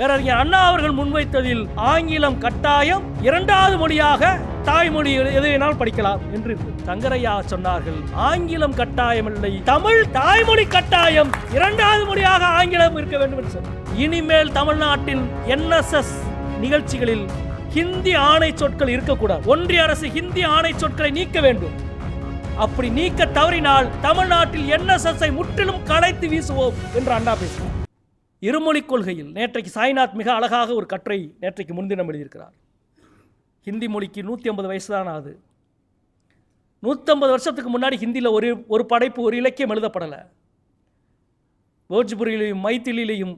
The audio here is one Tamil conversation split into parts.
பேரறிஞர் அண்ணா அவர்கள் முன்வைத்ததில் ஆங்கிலம் கட்டாயம், இரண்டாவது மொழியாக தாய்மொழி எதுவினால் படிக்கலாம் என்று சங்கரையா சொன்னார்கள். ஆங்கிலம் கட்டாயம் இல்லை, தமிழ் தாய்மொழி கட்டாயம், இரண்டாவது மொழியாக ஆங்கிலம் இருக்க வேண்டும் என்று சொன்னார். இனிமேல் தமிழ்நாட்டில் NSS நிகழ்ச்சிகளில் ஹிந்தி ஆணை சொற்கள் இருக்கக்கூடாது. ஒன்றிய அரசு ஹிந்தி ஆணை சொற்களை நீக்க வேண்டும். அப்படி நீக்க தவறினால் தமிழ்நாட்டில் NSS முற்றிலும் களைத்து வீசுவோம் என்று அண்ணா பேசினார். இருமொழி கொள்கையில் நேற்றைக்கு சாய்நாத் மிக அழகாக ஒரு கட்டுரை நேற்றைக்கு முன்தினம் எழுதியிருக்கிறார். ஹிந்தி மொழிக்கு 150 வயசு தான் ஆகுது. 150 வருஷத்துக்கு முன்னாடி ஹிந்தியில் ஒரு படைப்பு, ஒரு இலக்கியம் எழுதப்படலை. போஜ்புரியிலையும் மைத்திலியிலையும்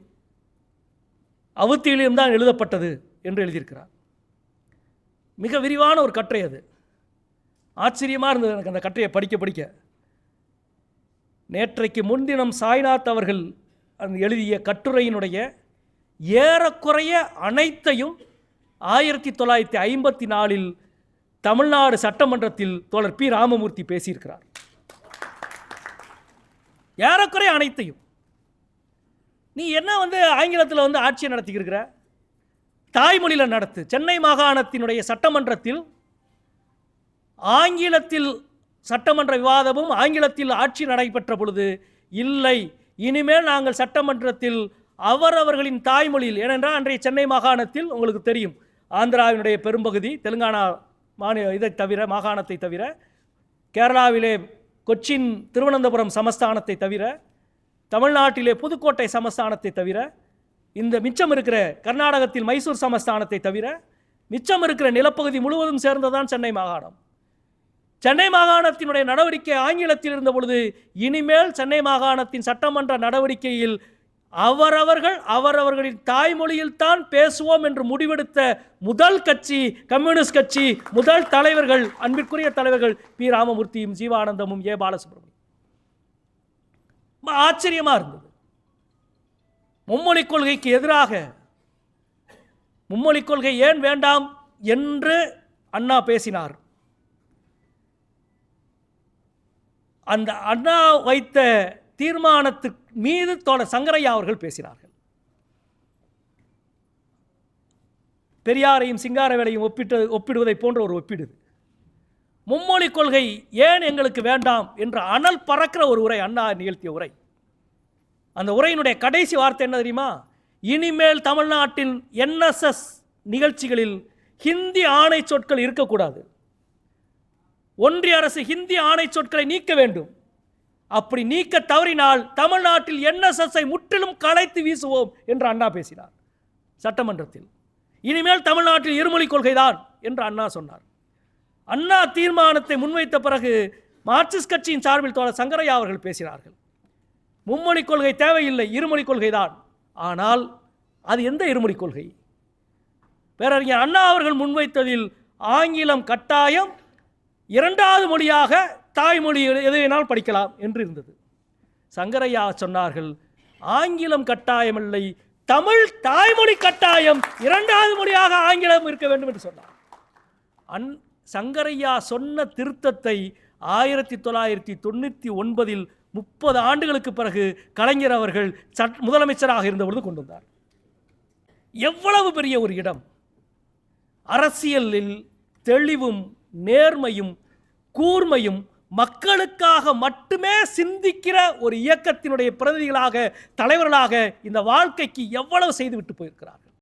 அவத்தியிலையும் தான் எழுதப்பட்டது என்று எழுதியிருக்கிறார். மிக விரிவான ஒரு கட்டுரை அது. ஆச்சரியமாக இருந்தது எனக்கு அந்த கட்டுரையை படிக்க. நேற்றைக்கு முன்தினம் சாய்நாத் அவர்கள் எழுதிய கட்டுரையினுடைய ஏறக்குறைய அனைத்தையும் 1954 தமிழ்நாடு சட்டமன்றத்தில் தோழர் பி. ராமமூர்த்தி பேசியிருக்கிறார். ஏறக்குறைய அனைத்தையும். நீ என்ன ஆங்கிலத்தில் ஆட்சியை நடத்திக்கிருக்கிற? தாய்மொழியில் நடத்து. சென்னை மாகாணத்தினுடைய சட்டமன்றத்தில் ஆங்கிலத்தில் சட்டமன்ற விவாதமும் ஆங்கிலத்தில் ஆட்சி நடைபெற்ற பொழுது இல்லை, இனிமேல் நாங்கள் சட்டமன்றத்தில் அவரவர்களின் தாய்மொழியில், ஏனென்றால் அன்றைய சென்னை மாகாணத்தில் உங்களுக்கு தெரியும், ஆந்திராவினுடைய பெரும்பகுதி, தெலுங்கானா இதை தவிர மாகாணத்தை தவிர, கேரளாவிலே கொச்சின் திருவனந்தபுரம் சமஸ்தானத்தை தவிர, தமிழ்நாட்டிலே புதுக்கோட்டை சமஸ்தானத்தை தவிர, இந்த மிச்சம் இருக்கிற கர்நாடகத்தில் மைசூர் சமஸ்தானத்தை தவிர மிச்சம் இருக்கிற நிலப்பகுதி முழுவதும் சேர்ந்ததான் சென்னை மாகாணம். சென்னை மாகாணத்தினுடைய நடவடிக்கை ஆங்கிலத்தில் இருந்த பொழுது இனிமேல் சென்னை மாகாணத்தின் சட்டமன்ற நடவடிக்கையில் அவரவர்களின் தாய்மொழியில் தான் பேசுவோம் என்று முடிவெடுத்த முதல் கட்சி கம்யூனிஸ்ட் கட்சி. முதல் தலைவர்கள், அன்பிற்குரிய தலைவர்கள் பி. ராமமூர்த்தியும் ஜீவானந்தமும் ஏ. பாலசுப்ரமணியம். ஆச்சரியமாக இருந்தது. மும்மொழிக் கொள்கைக்கு எதிராக, மும்மொழிக் கொள்கை ஏன் வேண்டாம் என்று அண்ணா பேசினார். அந்த அண்ணா வைத்த தீர்மானத்துக்கு மீது தோழர் சங்கரையா அவர்கள் பேசினார்கள். பெரியாரையும் சிங்காரவேலையும் ஒப்பிடுவதை போன்ற ஒரு ஒப்பீடு. மும்மொழி கொள்கை ஏன் எங்களுக்கு வேண்டாம் என்ற அனல் பறக்கிற ஒரு உரை அண்ணா நிகழ்த்திய உரை. அந்த உரையினுடைய கடைசி வார்த்தை என்ன தெரியுமா? இனிமேல் தமிழ்நாட்டின் NSS நிகழ்ச்சிகளில் ஹிந்தி ஆணை சொற்கள் இருக்கக்கூடாது. ஒன்றிய அரசு ஹிந்தி ஆணை சொற்களை நீக்க வேண்டும். அப்படி நீக்க தவறினால் தமிழ்நாட்டில் NSS முற்றிலும் களைத்து வீசுவோம் என்று அண்ணா பேசினார் சட்டமன்றத்தில். இனிமேல் தமிழ்நாட்டில் இருமொழி கொள்கைதான் என்று அண்ணா சொன்னார். அண்ணா தீர்மானத்தை முன்வைத்த பிறகு மார்க்சிஸ்ட் கட்சியின் சார்பில் தோழர் சங்கரையா அவர்கள் பேசினார்கள். மும்மொழி கொள்கை தேவையில்லை, இருமொழி கொள்கைதான். ஆனால் அது எந்த இருமொழி கொள்கை? பேரறிஞர் அண்ணா அவர்கள் முன்வைத்ததில் ஆங்கிலம் கட்டாயம், இரண்டாவது மொழியாக தாய்மொழி எதுவினால் படிக்கலாம் என்று இருந்தது. சங்கரையா சொன்னார்கள், ஆங்கிலம் கட்டாயமில்லை, தமிழ் தாய்மொழி கட்டாயம், இரண்டாவது மொழியாக ஆங்கிலம் இருக்க வேண்டும் என்று சொன்னார். சங்கரையா சொன்ன திருத்தத்தை 1999 30 ஆண்டுகளுக்கு பிறகு கலைஞர் அவர்கள் முதலமைச்சராக இருந்தபொழுது கொண்டு வந்தார். எவ்வளவு பெரிய ஒரு இடம்! அரசியலில் தெளிவும் நேர்மையும் கூர்மையும் மக்களுக்காக மட்டுமே சிந்திக்கிற ஒரு இயக்கத்தினுடைய பிரதிநிதிகளாக, தலைவர்களாக இந்த வாழ்க்கைக்கு எவ்வளவு செய்துவிட்டு போயிருக்கிறார்கள்.